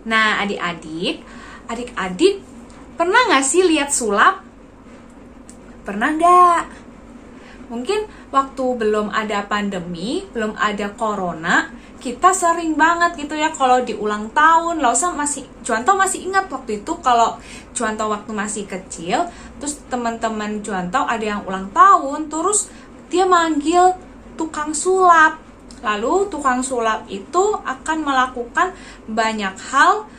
Nah, adik-adik pernah nggak sih lihat sulap? Pernah nggak? Mungkin waktu belum ada pandemi, belum ada corona, kita sering banget gitu ya kalau di ulang tahun. Juanto masih ingat waktu itu kalau Juanto waktu masih kecil, terus teman-teman Juanto ada yang ulang tahun, terus dia manggil tukang sulap. Lalu tukang sulap itu akan melakukan banyak hal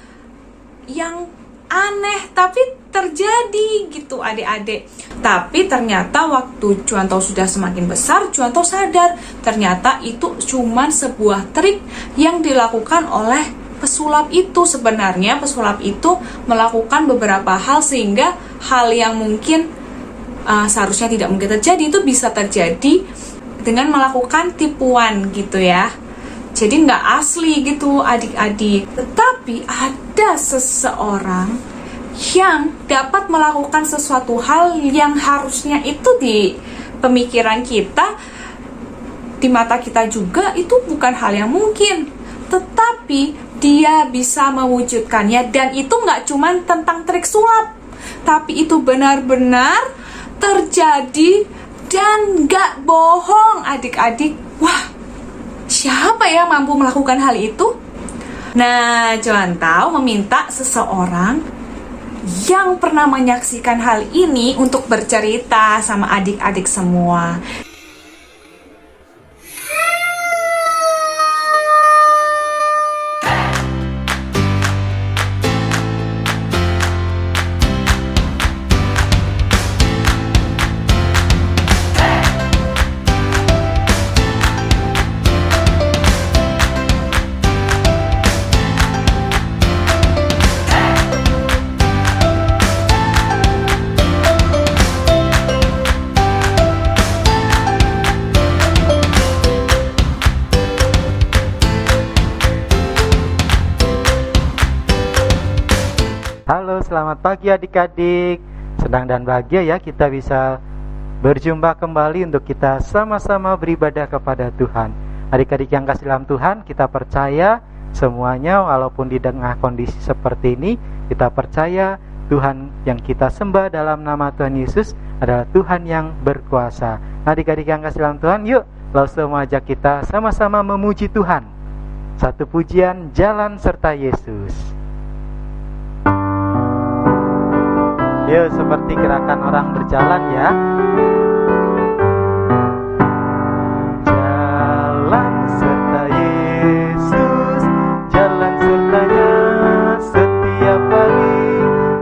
yang aneh tapi terjadi gitu adik-adik. Tapi ternyata waktu Juanto sudah semakin besar, Juanto sadar ternyata itu cuman sebuah trik yang dilakukan oleh pesulap itu. Sebenarnya pesulap itu melakukan beberapa hal sehingga hal yang mungkin seharusnya tidak mungkin terjadi itu bisa terjadi dengan melakukan tipuan gitu ya. Jadi nggak asli gitu adik-adik. Tetapi ada seseorang yang dapat melakukan sesuatu hal yang harusnya itu di pemikiran kita, di mata kita juga itu bukan hal yang mungkin. Tetapi dia bisa mewujudkannya, dan itu nggak cuma tentang trik sulap, tapi itu benar-benar terjadi dan nggak bohong adik-adik. Wah, siapa yang mampu melakukan hal itu? Nah, Juanto meminta seseorang yang pernah menyaksikan hal ini untuk bercerita sama adik-adik semua. Halo, selamat pagi adik-adik. Senang dan bahagia ya kita bisa berjumpa kembali untuk kita sama-sama beribadah kepada Tuhan. Adik-adik yang kasih dalam Tuhan, kita percaya semuanya walaupun di tengah kondisi seperti ini, kita percaya Tuhan yang kita sembah dalam nama Tuhan Yesus adalah Tuhan yang berkuasa. Adik-adik yang kasih dalam Tuhan, yuk langsung ajak kita sama-sama memuji Tuhan. Satu pujian, jalan serta Yesus. Yuk, seperti gerakan orang berjalan ya. Jalan serta Yesus, jalan sertanya setiap hari.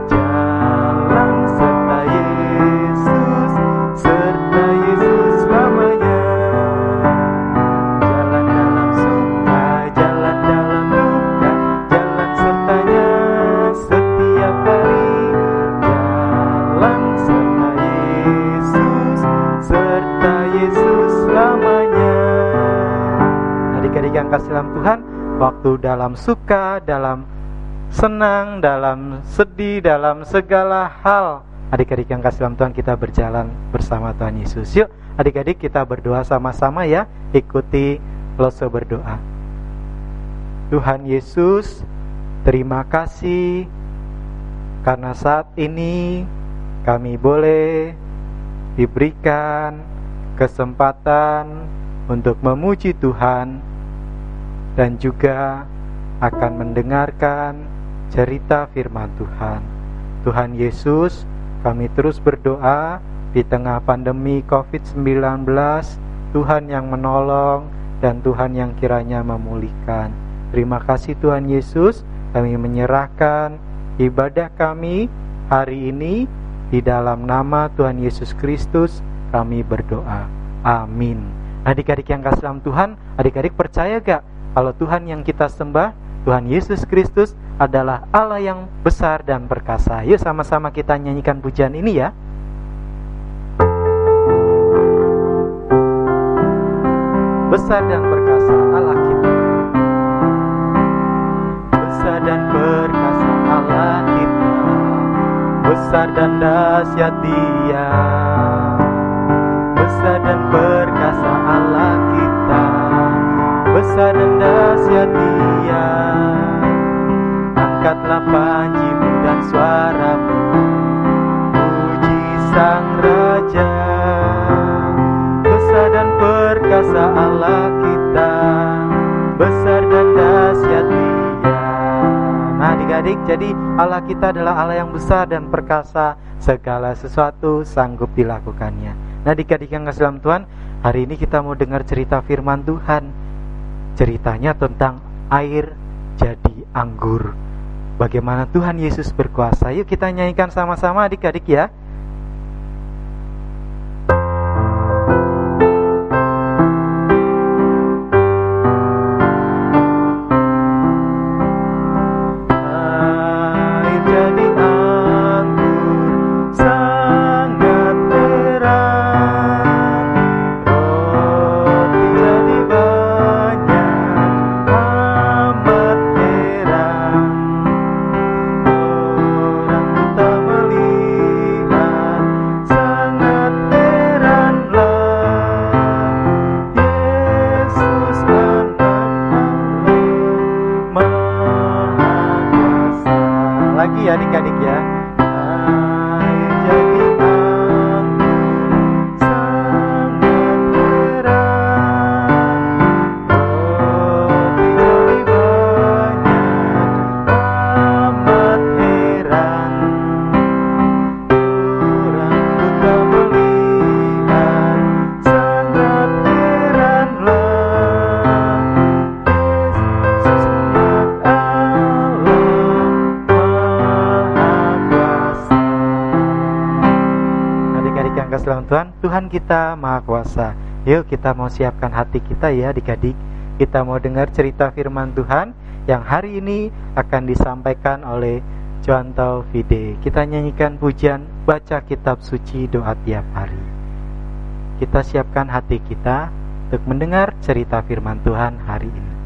Jalan serta Yesus, serta Yesus selamanya. Jalan dalam suka, jalan dalam duka, jalan sertanya setiap hari. Serta Yesus selamanya. Adik-adik yang kasih dalam Tuhan, waktu dalam suka, dalam senang, dalam sedih, dalam segala hal, adik-adik yang kasih dalam Tuhan, kita berjalan bersama Tuhan Yesus. Yuk adik-adik kita berdoa sama-sama ya. Ikuti Loso berdoa. Tuhan Yesus, terima kasih karena saat ini kami boleh diberikan kesempatan untuk memuji Tuhan dan juga akan mendengarkan cerita firman Tuhan. Tuhan Yesus, kami terus berdoa di tengah pandemi COVID-19, Tuhan yang menolong dan Tuhan yang kiranya memulihkan. Terima kasih Tuhan Yesus, kami menyerahkan ibadah kami hari ini di dalam nama Tuhan Yesus Kristus kami berdoa. Amin. Adik-adik yang kasih dalam Tuhan, adik-adik percaya gak kalau Tuhan yang kita sembah, Tuhan Yesus Kristus adalah Allah yang besar dan perkasa? Yuk sama-sama kita nyanyikan pujian ini ya. Besar dan perkasa Allah kita. Besar dan perkasa Allah kita. Besar dan dahsyat Dia. Besar dan perkasa Allah kita. Besar dan dahsyat Dia. panjimu dan suaramu. Puji Sang Raja, besar dan perkasa Allah kita, besar dan dahsyat Dia. Nah adik-adik, jadi Allah kita adalah Allah yang besar dan perkasa, segala sesuatu sanggup dilakukannya. Nah adik-adik yang kasih dalam Tuhan, hari ini kita mau dengar cerita firman Tuhan. Ceritanya tentang air jadi anggur. Bagaimana Tuhan Yesus berkuasa. Yuk kita nyanyikan sama-sama adik-adik ya. Lagi ya adik-adik ya. Air jadi anggur sangat heran, roti jadi banyak amat heran. Orang buta melihat sangat heranlah. Yesus anak Allah yang kasih dalam Tuhan, Tuhan kita Maha Kuasa. Yuk kita mau siapkan hati kita ya adik-adik. Kita mau dengar cerita firman Tuhan yang hari ini akan disampaikan oleh Joanto Fide. Kita nyanyikan pujian baca kitab suci doa tiap hari. Kita siapkan hati kita untuk mendengar cerita firman Tuhan hari ini.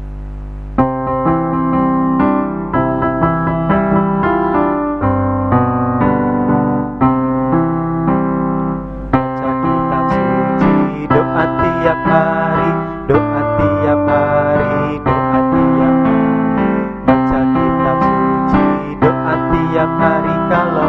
Tiap hari, doa tiap hari, doa tiap hari. Baca kitab suci, doa tiap hari. Kalau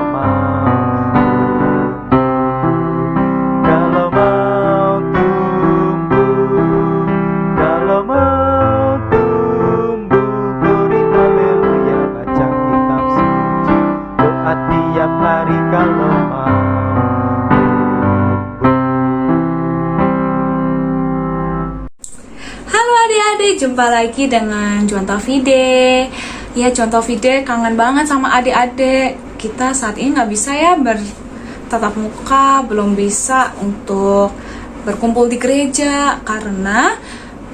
mau tumbuh, glory haleluya. Baca kitab suci, doa tiap hari. Kalau mau adik-adik, jumpa lagi dengan Joanto Fide. Ya, Joanto Fide kangen banget sama adik-adik. Kita saat ini nggak bisa ya bertatap muka, belum bisa untuk berkumpul di gereja karena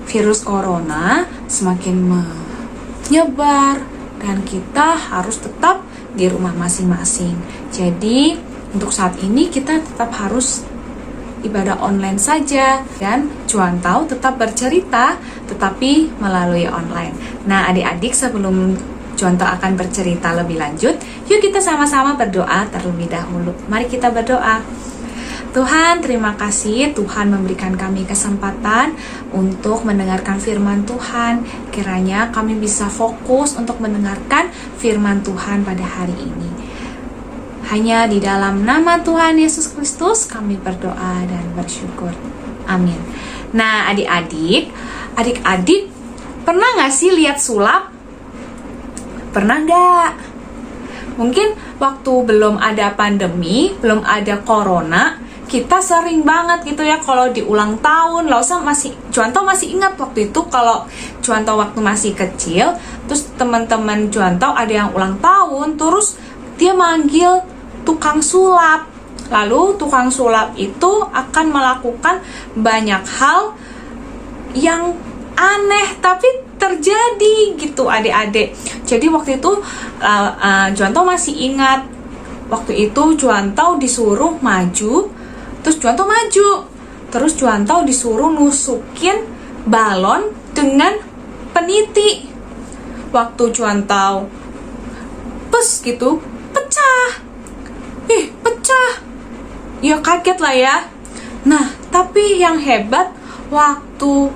virus corona semakin menyebar dan kita harus tetap di rumah masing-masing. Jadi untuk saat ini kita tetap harus ibadah online saja dan Joanto tetap bercerita tetapi melalui online. Nah adik-adik, sebelum Joanto akan bercerita lebih lanjut, yuk kita sama-sama berdoa terlebih dahulu. Mari kita berdoa. Tuhan, terima kasih Tuhan memberikan kami kesempatan untuk mendengarkan firman Tuhan. Kiranya kami bisa fokus untuk mendengarkan firman Tuhan pada hari ini. Hanya di dalam nama Tuhan Yesus Kristus kami berdoa dan bersyukur. Amin. Nah adik-adik pernah gak sih lihat sulap? Pernah gak? Mungkin waktu belum ada pandemi, belum ada corona, kita sering banget gitu ya kalau di ulang tahun. Joanto masih ingat waktu itu kalau Joanto waktu masih kecil, terus teman-teman Joanto ada yang ulang tahun, terus dia manggil tukang sulap. Lalu tukang sulap itu akan melakukan banyak hal yang aneh tapi terjadi gitu adik-adik. Jadi waktu itu Joanto masih ingat, waktu itu Joanto disuruh maju, terus Joanto maju, terus Joanto disuruh nusukin balon dengan peniti. Waktu Joanto pes gitu, pecah. Pecah. Ya kaget lah ya. Nah, tapi yang hebat waktu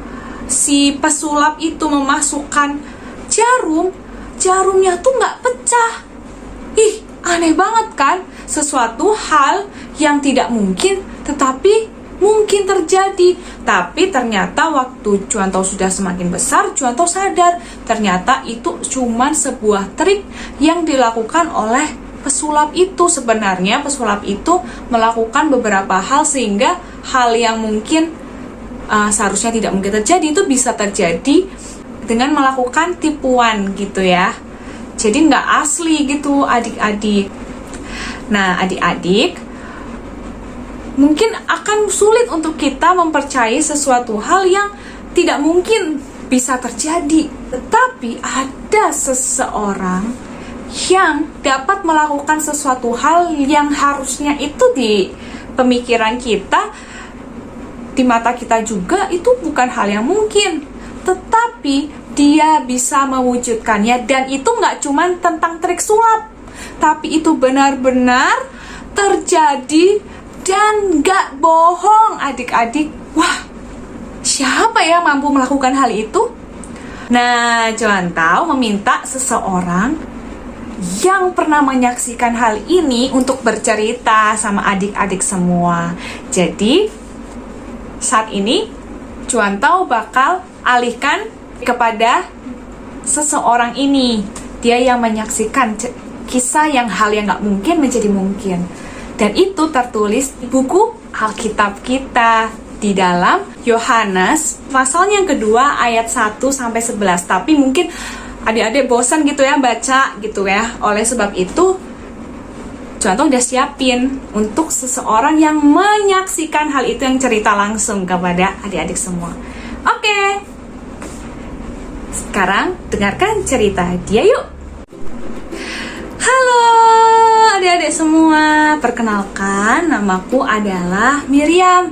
si pesulap itu memasukkan jarumnya tuh nggak pecah. Ih, aneh banget kan? Sesuatu hal yang tidak mungkin tetapi mungkin terjadi. Tapi ternyata waktu Juanto sudah semakin besar, Juanto sadar ternyata itu cuman sebuah trik yang dilakukan oleh pesulap itu. Sebenarnya pesulap itu melakukan beberapa hal sehingga hal yang mungkin seharusnya tidak mungkin terjadi itu bisa terjadi dengan melakukan tipuan gitu ya. Jadi nggak asli gitu adik-adik. Nah adik-adik, mungkin akan sulit untuk kita mempercayai sesuatu hal yang tidak mungkin bisa terjadi. Tetapi ada seseorang yang dapat melakukan sesuatu hal yang harusnya itu di pemikiran kita, di mata kita juga itu bukan hal yang mungkin. Tetapi dia bisa mewujudkannya, dan itu nggak cuma tentang trik sulap, tapi itu benar-benar terjadi dan nggak bohong adik-adik. Wah, siapa yang mampu melakukan hal itu? Nah, Juanto meminta seseorang yang pernah menyaksikan hal ini untuk bercerita sama adik-adik semua. Jadi, saat ini Juanto bakal alihkan kepada seseorang ini. Dia yang menyaksikan kisah yang hal yang nggak mungkin menjadi mungkin. Dan itu tertulis di buku Alkitab kita di dalam Yohanes pasal yang kedua ayat 1-11. Tapi mungkin adik-adik bosan gitu ya baca gitu ya. Oleh sebab itu Juanto udah siapin untuk seseorang yang menyaksikan hal itu, yang cerita langsung kepada adik-adik semua. Oke. Sekarang dengarkan cerita dia yuk. Halo adik-adik semua, perkenalkan namaku adalah Miriam.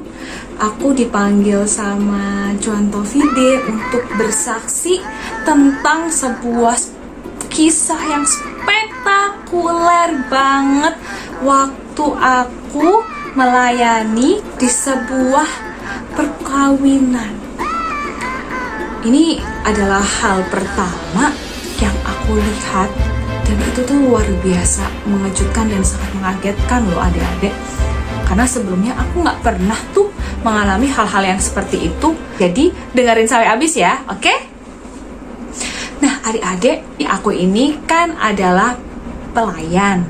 Aku dipanggil sama Juanto Fide untuk bersaksi tentang sebuah kisah yang spektakuler banget waktu aku melayani di sebuah perkawinan. Ini adalah hal pertama yang aku lihat, dan itu tuh luar biasa mengejutkan dan sangat mengagetkan loh adik-adik. Karena sebelumnya aku nggak pernah tuh mengalami hal-hal yang seperti itu. Jadi dengerin sampai habis ya, oke? Nah adik-adik, aku ini kan adalah pelayan.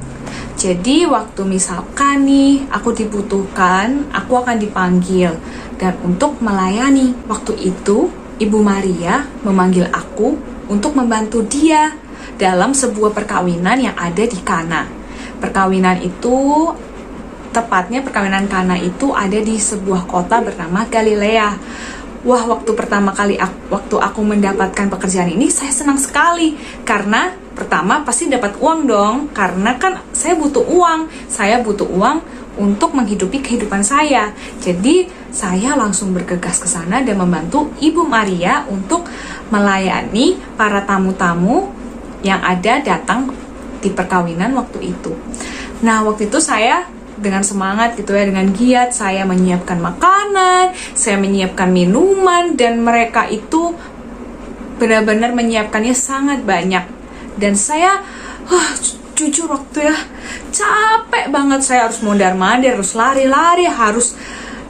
Jadi waktu misalkan nih aku dibutuhkan, aku akan dipanggil dan untuk melayani. Waktu itu Ibu Maria memanggil aku untuk membantu dia dalam sebuah perkawinan yang ada di Kana. Perkawinan itu, tepatnya perkawinan Kana itu ada di sebuah kota bernama Galilea. Wah, waktu pertama kali waktu aku mendapatkan pekerjaan ini, saya senang sekali. Karena pertama pasti dapat uang dong, karena kan saya butuh uang. Saya butuh uang untuk menghidupi kehidupan saya. Jadi saya langsung bergegas ke sana dan membantu Ibu Maria untuk melayani para tamu-tamu yang ada datang di perkawinan waktu itu. Nah, waktu itu saya dengan semangat gitu ya, dengan giat saya menyiapkan makanan, saya menyiapkan minuman, dan mereka itu benar-benar menyiapkannya sangat banyak. Dan saya jujur waktu ya capek banget, saya harus mondar-mandir, harus lari-lari, harus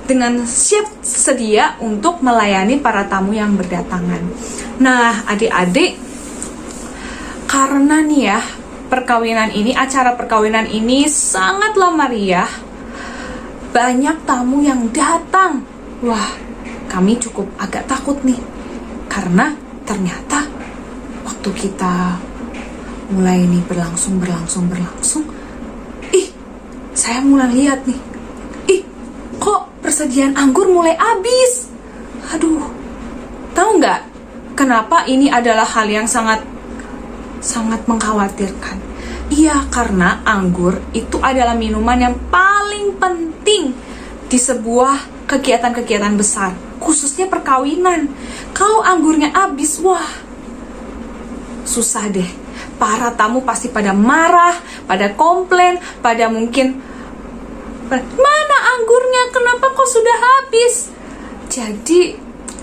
dengan siap sedia untuk melayani para tamu yang berdatangan. Nah, adik-adik, karena nih ya, acara perkawinan ini sangatlah meriah. Banyak tamu yang datang. Wah, kami cukup agak takut nih. Karena ternyata waktu kita mulai nih berlangsung. Saya mulai lihat nih. Kok persediaan anggur mulai habis? Aduh, tahu nggak kenapa ini adalah hal yang sangat mengkhawatirkan? Iya, karena anggur itu adalah minuman yang paling penting di sebuah kegiatan-kegiatan besar, khususnya perkawinan. Kalau anggurnya habis, wah, susah deh. Para tamu pasti pada marah, pada komplain, pada mungkin, mana anggurnya, kenapa kok sudah habis? Jadi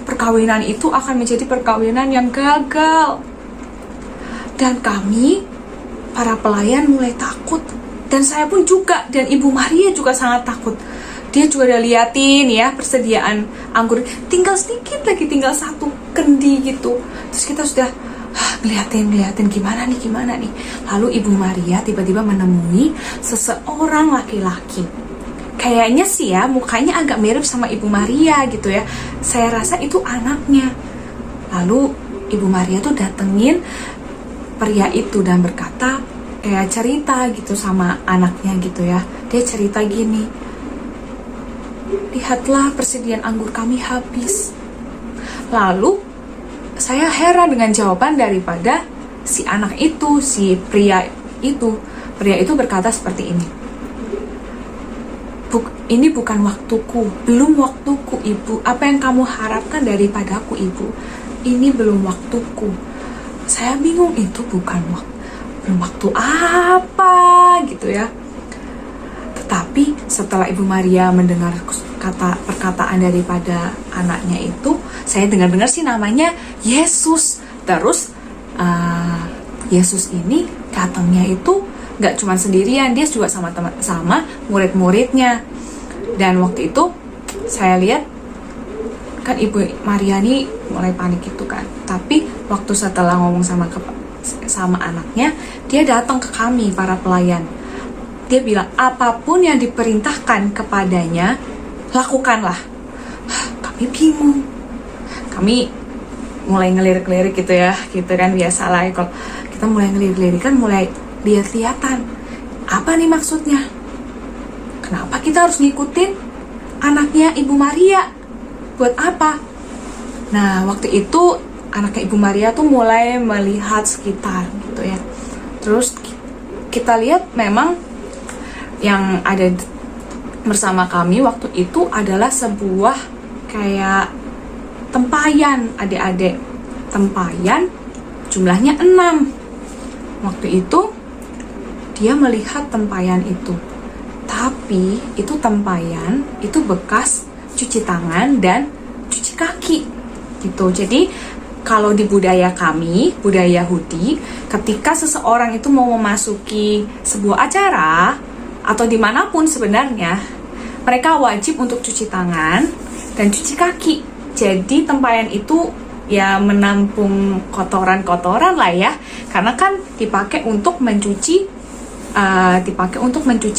perkawinan itu akan menjadi perkawinan yang gagal. Dan kami para pelayan mulai takut. Dan saya pun juga, dan Ibu Maria juga sangat takut. Dia juga udah liatin ya persediaan anggur, tinggal sedikit lagi, tinggal 1 kendi gitu. Terus kita sudah ngeliatin gimana nih. Lalu Ibu Maria tiba-tiba menemui seseorang laki-laki. Kayaknya sih ya mukanya agak mirip sama Ibu Maria gitu ya. Saya rasa itu anaknya. Lalu Ibu Maria tuh datengin pria itu dan berkata, kayak cerita gitu sama anaknya gitu ya. Dia cerita gini, lihatlah persediaan anggur kami habis. Lalu saya heran dengan jawaban daripada si anak itu, si pria itu. Pria itu berkata seperti ini, ini bukan waktuku, belum waktuku ibu. Apa yang kamu harapkan daripadaku ibu? Ini belum waktuku. Saya bingung, itu bukan belum waktu apa gitu ya. Tetapi setelah Ibu Maria mendengar perkataan daripada anaknya itu, saya dengar sih namanya Yesus. Terus Yesus ini datangnya itu nggak cuma sendirian, dia juga sama murid-muridnya. Dan waktu itu saya lihat kan Ibu Maria ini mulai panik gitu kan. Tapi waktu setelah ngomong sama anaknya, dia datang ke kami para pelayan. Dia bilang, apapun yang diperintahkan kepadanya, lakukanlah. Kami bingung. Kami mulai ngelirik-lirik gitu ya, gitu kan biasalah. Kalau kita mulai ngelirik-lirik kan mulai lihat-lihatan. Apa nih maksudnya? Kenapa kita harus ngikutin anaknya Ibu Maria? Buat apa? Nah, waktu itu anaknya Ibu Maria tuh mulai melihat sekitar gitu ya. Terus kita lihat memang yang ada bersama kami waktu itu adalah sebuah kayak tempayan, adik-adik. Tempayan jumlahnya 6. Waktu itu dia melihat tempayan itu. Tapi itu tempayan, itu bekas cuci tangan dan cuci kaki gitu. Jadi kalau di budaya kami, budaya Yahudi, ketika seseorang itu mau memasuki sebuah acara atau dimanapun sebenarnya, mereka wajib untuk cuci tangan dan cuci kaki. Jadi tempayan itu ya menampung kotoran-kotoran lah ya, karena kan dipakai untuk mencuci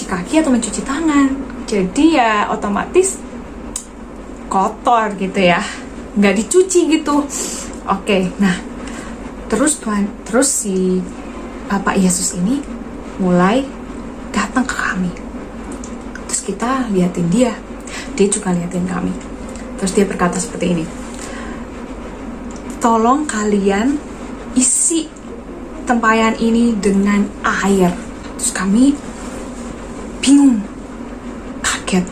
kaki atau mencuci tangan. Jadi ya otomatis kotor gitu ya, nggak dicuci gitu. Oke, nah terus si Bapak Yesus ini mulai datang ke kami. Terus kita liatin dia juga liatin kami. Terus dia berkata seperti ini, tolong kalian isi tempayan ini dengan air. Terus kami bingung, kaget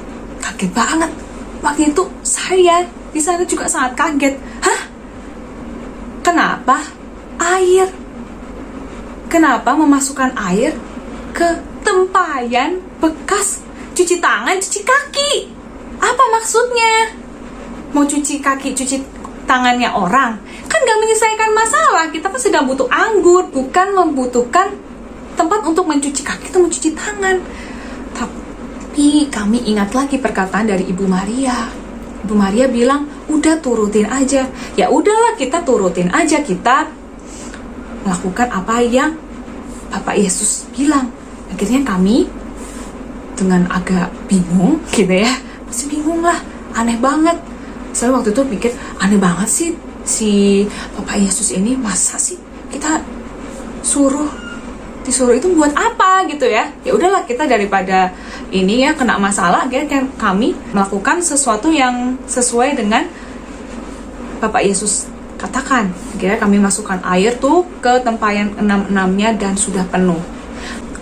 banget. Waktu itu saya di sana juga sangat kaget. Hah? Kenapa air? Kenapa memasukkan air ke tempayan bekas cuci tangan, cuci kaki? Apa maksudnya? Mau cuci kaki, cuci tangannya orang? Kan gak menyelesaikan masalah. Kita kan sedang butuh anggur, bukan membutuhkan tempat untuk mencuci kaki atau mencuci tangan. Tapi kami ingat lagi perkataan dari Ibu Maria. Ibu Maria bilang, udah turutin aja. Ya udahlah, kita turutin aja, kita melakukan apa yang Bapak Yesus bilang. Akhirnya kami dengan agak bingung gitu ya, masih bingung lah, aneh banget. Saya waktu itu pikir, aneh banget sih si Bapak Yesus ini, masa sih kita disuruh itu buat apa gitu ya. Ya udahlah, kita daripada ini ya kena masalah, akhirnya kami melakukan sesuatu yang sesuai dengan Bapak Yesus katakan. Akhirnya kami masukkan air tuh ke tempayan 6-6-nya dan sudah penuh.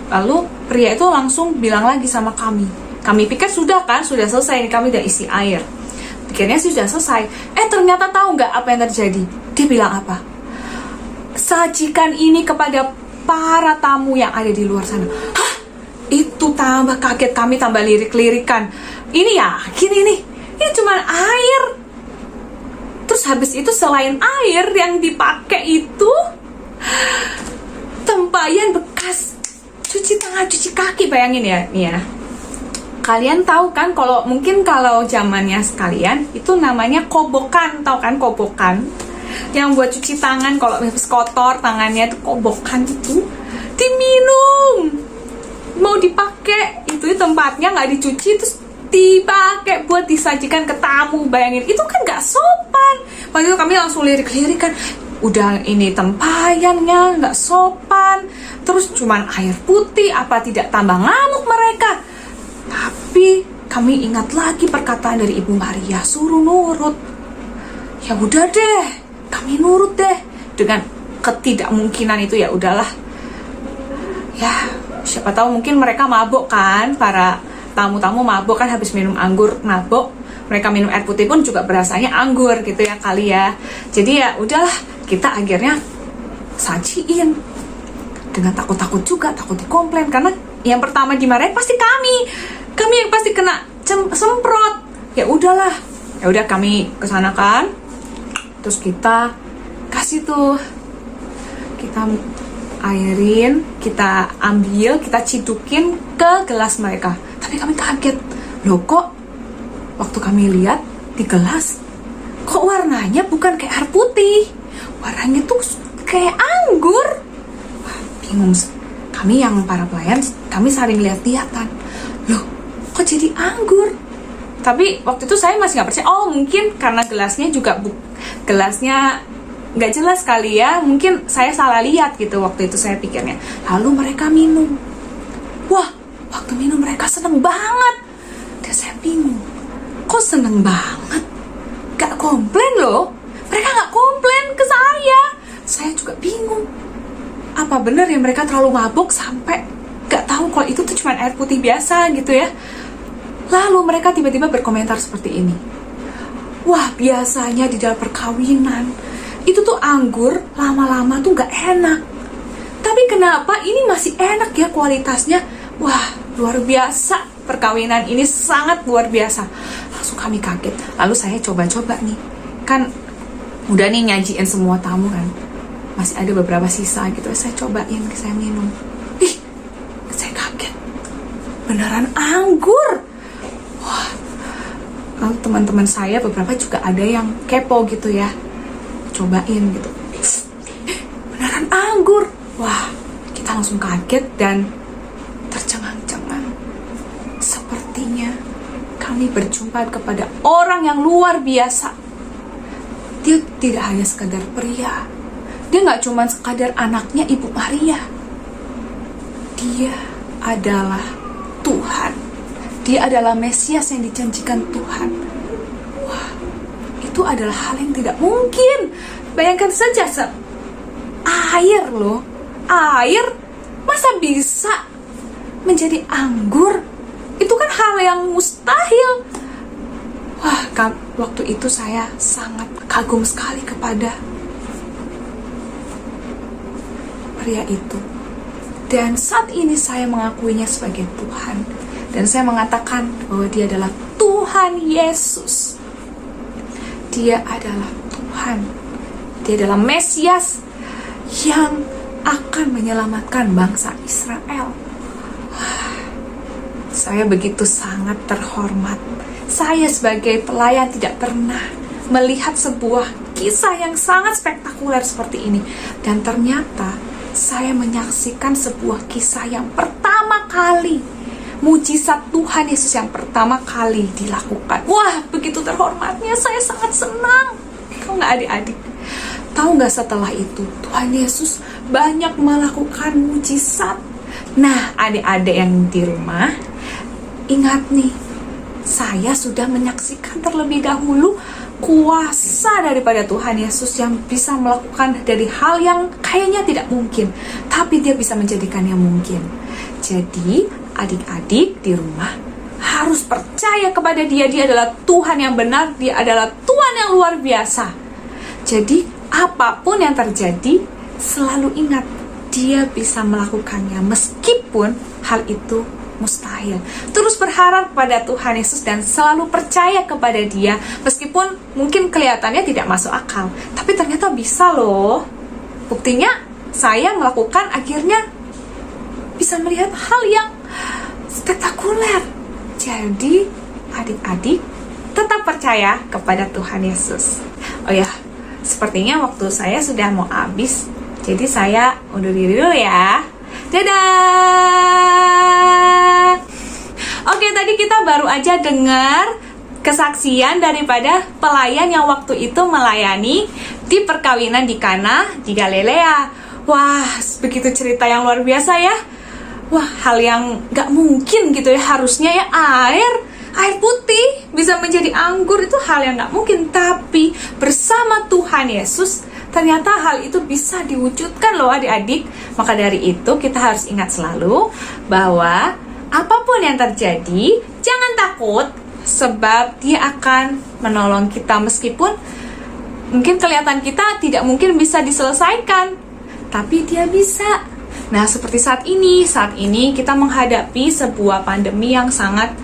Lalu pria itu langsung bilang lagi sama kami. Kami pikir sudah selesai, kami udah isi air. Pikirnya sih sudah selesai. Ternyata tahu nggak apa yang terjadi? Dia bilang apa? Sajikan ini kepada para tamu yang ada di luar sana. Hah? Itu tambah kaget kami, tambah lirik-lirikan. Ini yakin ini cuma air. Terus habis itu selain air yang dipakai itu tempayan bekas bekas cuci tangan, cuci kaki. Bayangin ya, nih ya. Kalian tahu kan, mungkin kalau zamannya sekalian itu namanya kobokan, tahu kan kobokan? Yang buat cuci tangan kalau habis kotor tangannya itu kobokan itu diminum. Mau dipakai itu tempatnya nggak dicuci terus dipakai buat disajikan ke tamu. Bayangin, itu kan nggak sopan. Waktu itu kami langsung lirik-lirik kan, udah ini tempayannya nggak sopan, terus cuman air putih, apa tidak tambah ngamuk mereka. Tapi kami ingat lagi perkataan dari Ibu Maria, suruh nurut. Ya udah deh, kami nurut deh. Dengan ketidakmungkinan itu ya udahlah. Ya siapa tahu mungkin mereka mabuk kan, para tamu-tamu mabuk kan, habis minum anggur mabuk. Mereka minum air putih pun juga berasanya anggur gitu ya kali ya. Jadi ya udahlah, kita akhirnya sajiin dengan takut-takut juga, takut dikomplain, karena yang pertama dimarahin pasti kami yang pasti kena semprot. Ya udahlah, ya udah kami kesana kan, terus kita kasih tuh, kita airin, kita ambil, kita cidukin ke gelas mereka. Tapi kami kaget, loh kok waktu kami lihat di gelas kok warnanya bukan kayak air putih, warnanya tuh kayak anggur. Wah, bingung. Kami yang para pelayan, kami saling lihat-lihatan, loh kok jadi anggur? Tapi waktu itu saya masih nggak percaya. Oh mungkin karena gelasnya juga gelasnya nggak jelas kali ya, mungkin saya salah lihat gitu waktu itu saya pikirnya. Lalu mereka minum, wah waktu minum mereka seneng banget. Dan saya bingung, kok seneng banget, gak komplain loh. Mereka gak komplain ke saya. Saya juga bingung, apa bener ya mereka terlalu mabuk sampai gak tahu kalau itu tuh cuma air putih biasa gitu ya. Lalu mereka tiba-tiba berkomentar seperti ini, wah biasanya di dalam perkawinan itu tuh anggur lama-lama tuh gak enak, tapi kenapa ini masih enak ya kualitasnya. Wah luar biasa, perkawinan ini sangat luar biasa. Langsung kami kaget. Lalu saya coba-coba nih, kan udah nih nyajiin semua tamu kan, masih ada beberapa sisa gitu, saya cobain, saya minum. Ih, saya kaget, beneran anggur. Wah, lalu teman-teman saya beberapa juga ada yang kepo gitu ya, cobain gitu, beneran anggur. Wah, kita langsung kaget dan tercengang-cengang. Sepertinya kami berjumpa kepada orang yang luar biasa. Dia tidak hanya sekadar pria, dia gak cuma sekadar anaknya Ibu Maria. Dia adalah Tuhan. Dia adalah Mesias yang dijanjikan Tuhan. Wah, itu adalah hal yang tidak mungkin. Bayangkan saja, air loh, air masa bisa menjadi anggur? Itu kan hal yang mustahil. Wah, waktu itu saya sangat kagum sekali kepada pria itu. Dan saat ini saya mengakuinya sebagai Tuhan. Dan saya mengatakan bahwa dia adalah Tuhan Yesus. Dia adalah Tuhan. Dia adalah Mesias yang akan menyelamatkan bangsa Israel. Saya begitu sangat terhormat. Saya sebagai pelayan tidak pernah melihat sebuah kisah yang sangat spektakuler seperti ini. Dan ternyata saya menyaksikan sebuah kisah yang pertama kali, mujizat Tuhan Yesus yang pertama kali dilakukan. Wah, begitu terhormatnya, saya sangat senang. Tahu nggak adik-adik? Tahu nggak setelah itu Tuhan Yesus banyak melakukan mujizat. Nah, adik-adik yang di rumah, ingat nih, saya sudah menyaksikan terlebih dahulu kuasa daripada Tuhan Yesus yang bisa melakukan dari hal yang kayaknya tidak mungkin, tapi dia bisa menjadikannya mungkin. Jadi adik-adik di rumah harus percaya kepada dia. Dia adalah Tuhan yang benar, dia adalah Tuhan yang luar biasa. Jadi apapun yang terjadi, selalu ingat dia bisa melakukannya meskipun hal itu mustahil. Terus berharap pada Tuhan Yesus dan selalu percaya kepada dia meskipun mungkin kelihatannya tidak masuk akal, tapi ternyata bisa loh. Buktinya saya melakukan, akhirnya bisa melihat hal yang spektakuler. Jadi adik-adik tetap percaya kepada Tuhan Yesus. Oh ya, sepertinya waktu saya sudah mau habis. Jadi saya undur diri dulu ya. Dadah. Oke, tadi kita baru aja dengar kesaksian daripada pelayan yang waktu itu melayani di perkawinan di Kana di Galilea. Wah, begitu cerita yang luar biasa ya. Wah, hal yang gak mungkin gitu ya. Harusnya ya air putih bisa menjadi anggur, itu hal yang gak mungkin. Tapi bersama Tuhan Yesus, ternyata hal itu bisa diwujudkan loh adik-adik. Maka dari itu kita harus ingat selalu bahwa apapun yang terjadi, jangan takut, sebab Dia akan menolong kita. Meskipun mungkin kelihatan kita tidak mungkin bisa diselesaikan, tapi Dia bisa. Nah, seperti saat ini kita menghadapi sebuah pandemi yang sangat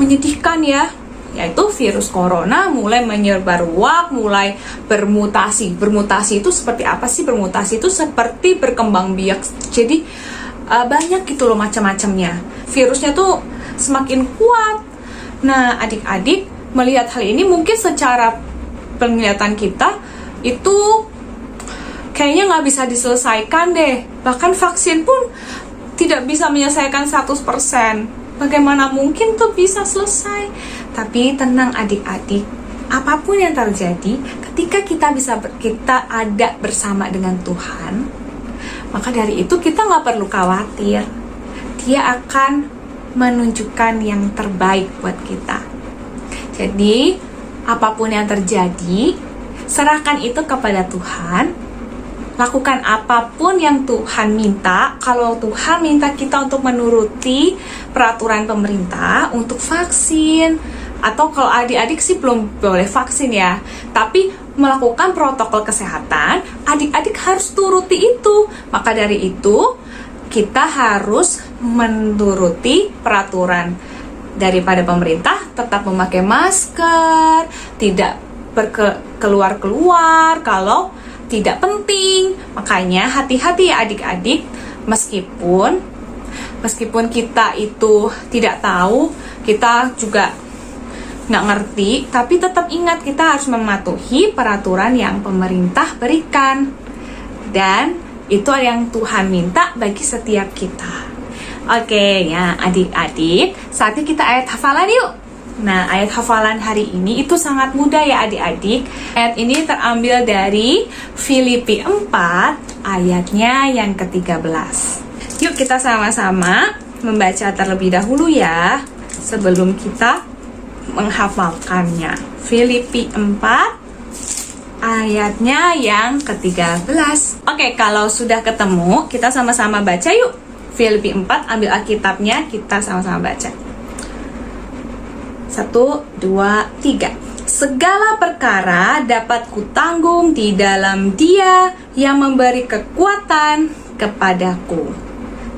menyedihkan ya, yaitu virus corona mulai menyebar luas, mulai bermutasi. Bermutasi itu seperti apa sih? Bermutasi itu seperti berkembang biak. Jadi banyak gitu loh macam-macamnya. Virusnya tuh semakin kuat. Nah, adik-adik melihat hal ini mungkin secara penglihatan kita itu kayaknya nggak bisa diselesaikan deh. Bahkan vaksin pun tidak bisa menyelesaikan 100%. Bagaimana mungkin tuh bisa selesai? Tapi tenang adik-adik, apapun yang terjadi, ketika kita ada bersama dengan Tuhan, maka dari itu kita nggak perlu khawatir. Dia akan menunjukkan yang terbaik buat kita. Jadi, apapun yang terjadi, serahkan itu kepada Tuhan. Lakukan apapun yang Tuhan minta. Kalau Tuhan minta kita untuk menuruti peraturan pemerintah untuk vaksin, atau kalau adik-adik sih belum boleh vaksin ya, tapi melakukan protokol kesehatan, adik-adik harus turuti itu. Maka dari itu, kita harus menuruti peraturan daripada pemerintah, tetap memakai masker, tidak keluar-keluar kalau tidak penting. Makanya hati-hati ya adik-adik, meskipun kita itu tidak tahu, kita juga nggak ngerti, tapi tetap ingat kita harus mematuhi peraturan yang pemerintah berikan, dan itu yang Tuhan minta bagi setiap kita. Oke ya adik-adik, saatnya kita ayat hafalan yuk. Nah, ayat hafalan hari ini itu sangat mudah ya adik-adik. Ayat ini terambil dari Filipi 4 ayatnya yang ke-13. Yuk kita sama-sama membaca terlebih dahulu ya, sebelum kita menghafalkannya. Filipi 4 ayatnya yang ke-13. Oke, kalau sudah ketemu, kita sama-sama baca yuk. Filipi 4, ambil Alkitabnya, kita sama-sama baca. 1, 2, 3. Segala perkara dapat kutanggung di dalam Dia yang memberi kekuatan kepadaku.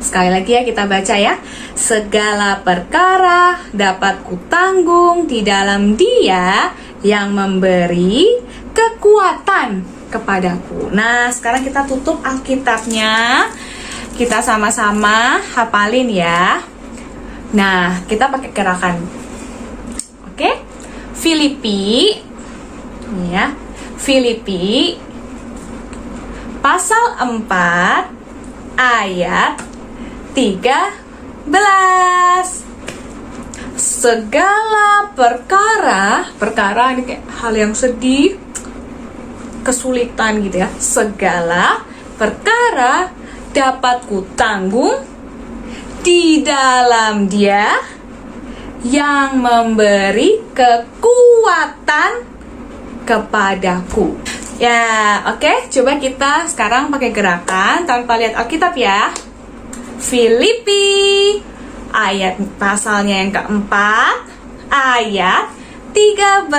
Sekali lagi ya kita baca ya. Segala perkara dapat kutanggung di dalam Dia yang memberi kekuatan kepadaku. Nah, sekarang kita tutup Alkitabnya. Kita sama-sama hafalin ya. Nah, kita pakai gerakan. Oke, Filipi, ya, Filipi pasal 4 ayat 13. Segala perkara ini kayak hal yang sedih, kesulitan gitu ya. Segala perkara dapat kutanggung di dalam Dia yang memberi kekuatan kepadaku. Ya, oke. Coba kita sekarang pakai gerakan tanpa lihat Alkitab ya. Filipi ayat pasalnya yang keempat ayat 13.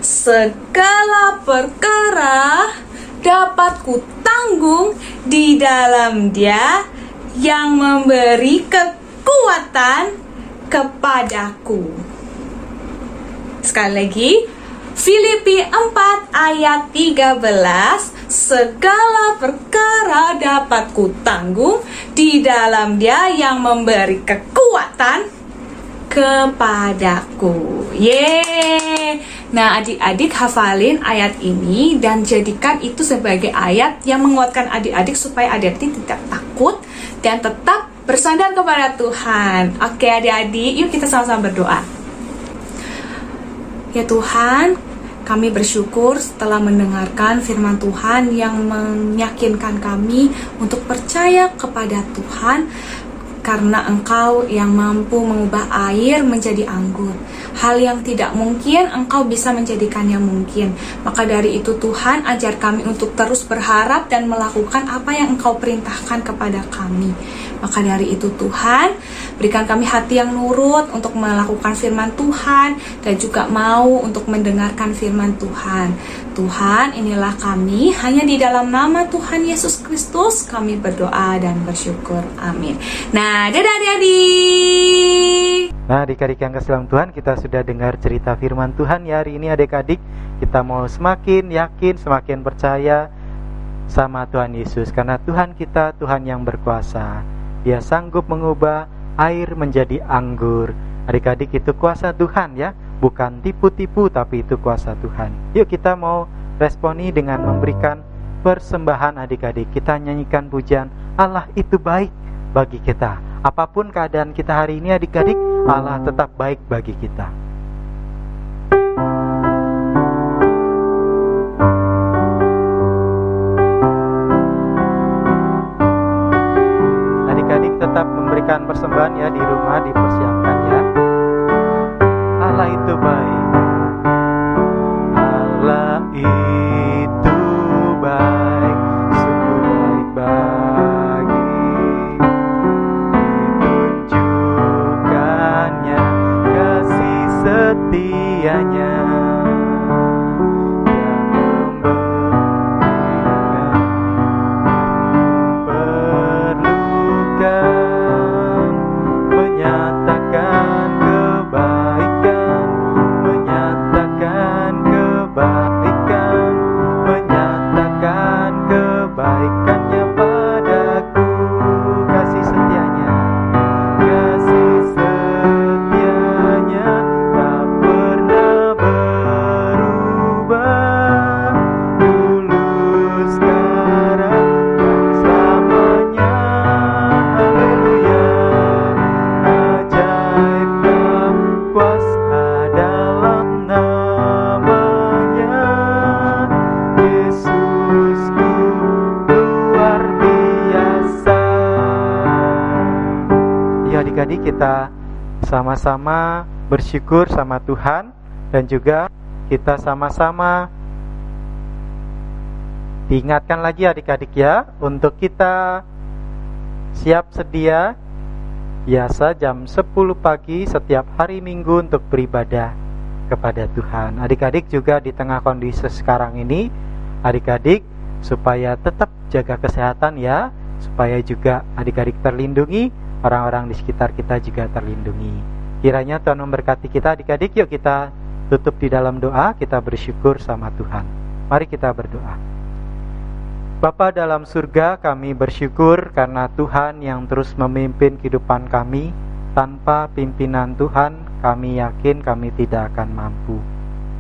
Segala perkara dapat kutanggung di dalam Dia yang memberi kekuatan kepadaku. Sekali lagi, Filipi 4 ayat 13, segala perkara dapat kutanggung di dalam Dia yang memberi kekuatan kepadaku. Yeay. Nah, adik-adik hafalin ayat ini dan jadikan itu sebagai ayat yang menguatkan adik-adik supaya adik-adik tidak takut dan tetap bersandar kepada Tuhan. Oke adik-adik, yuk kita sama-sama berdoa. Ya Tuhan, kami bersyukur setelah mendengarkan firman Tuhan yang meyakinkan kami untuk percaya kepada Tuhan, karena Engkau yang mampu mengubah air menjadi anggur. Hal yang tidak mungkin, Engkau bisa menjadikan yang mungkin. Maka dari itu Tuhan, ajar kami untuk terus berharap dan melakukan apa yang Engkau perintahkan kepada kami. Maka dari itu Tuhan, berikan kami hati yang nurut untuk melakukan firman Tuhan dan juga mau untuk mendengarkan firman Tuhan. Tuhan, inilah kami, hanya di dalam nama Tuhan Yesus Kristus kami berdoa dan bersyukur. Amin. Nah, dadah adik-adik. Nah, adik-adik yang kasih dalam Tuhan, kita sudah dengar cerita firman Tuhan ya hari ini adik-adik. Kita mau semakin yakin, semakin percaya sama Tuhan Yesus, karena Tuhan kita Tuhan yang berkuasa. Dia sanggup mengubah air menjadi anggur. Adik-adik, itu kuasa Tuhan ya, bukan tipu-tipu, tapi itu kuasa Tuhan. Yuk kita mau responi dengan memberikan persembahan adik-adik. Kita nyanyikan pujian, Allah itu baik bagi kita. Apapun keadaan kita hari ini adik-adik, Allah tetap baik bagi kita. Adik-adik tetap memberikan persembahan ya di rumah, dipersiapkan ya. Allah itu baik. Allah itu baik, sungguh baik bagi ditunjukkannya kasih setianya yang memberikan perlukan, menyatakan kebaikan, menyatakan kebaikan, menyatakan kebaikannya padaku, kasih setianya, kasih setianya tak pernah berubah, dulu sekarang dan selamanya. Haleluya. Ajaib dan kuasa dalam namanya, Yesusku luar biasa. Ya adik-adik, kita sama-sama bersyukur sama Tuhan, dan juga kita sama-sama diingatkan lagi adik-adik ya, untuk kita siap sedia biasa jam 10 pagi setiap hari Minggu untuk beribadah kepada Tuhan. Adik-adik juga di tengah kondisi sekarang ini, adik-adik supaya tetap jaga kesehatan ya, supaya juga adik-adik terlindungi, orang-orang di sekitar kita juga terlindungi. Kiranya Tuhan memberkati kita adik-adik. Yuk kita tutup di dalam doa, kita bersyukur sama Tuhan. Mari kita berdoa. Bapa dalam surga, kami bersyukur karena Tuhan yang terus memimpin kehidupan kami. Tanpa pimpinan Tuhan, kami yakin kami tidak akan mampu.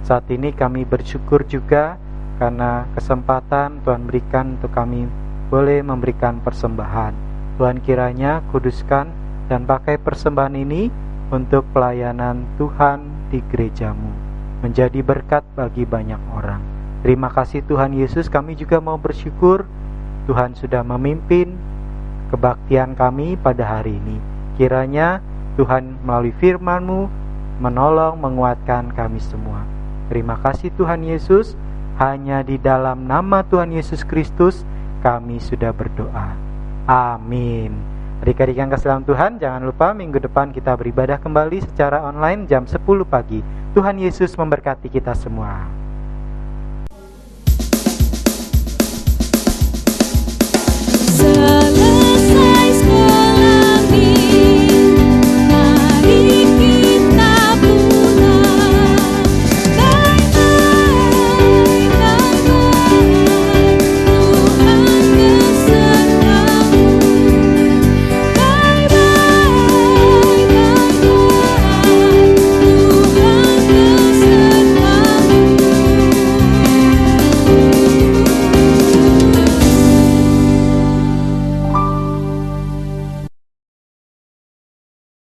Saat ini kami bersyukur juga karena kesempatan Tuhan berikan untuk kami boleh memberikan persembahan. Tuhan kiranya kuduskan dan pakai persembahan ini untuk pelayanan Tuhan di gerejamu, menjadi berkat bagi banyak orang. Terima kasih Tuhan Yesus, kami juga mau bersyukur Tuhan sudah memimpin kebaktian kami pada hari ini. Kiranya Tuhan melalui firman-Mu menolong, menguatkan kami semua. Terima kasih Tuhan Yesus, hanya di dalam nama Tuhan Yesus Kristus kami sudah berdoa. Amin. Adik-adik yang kasih dalam Tuhan, jangan lupa minggu depan kita beribadah kembali secara online jam 10 pagi. Tuhan Yesus memberkati kita semua.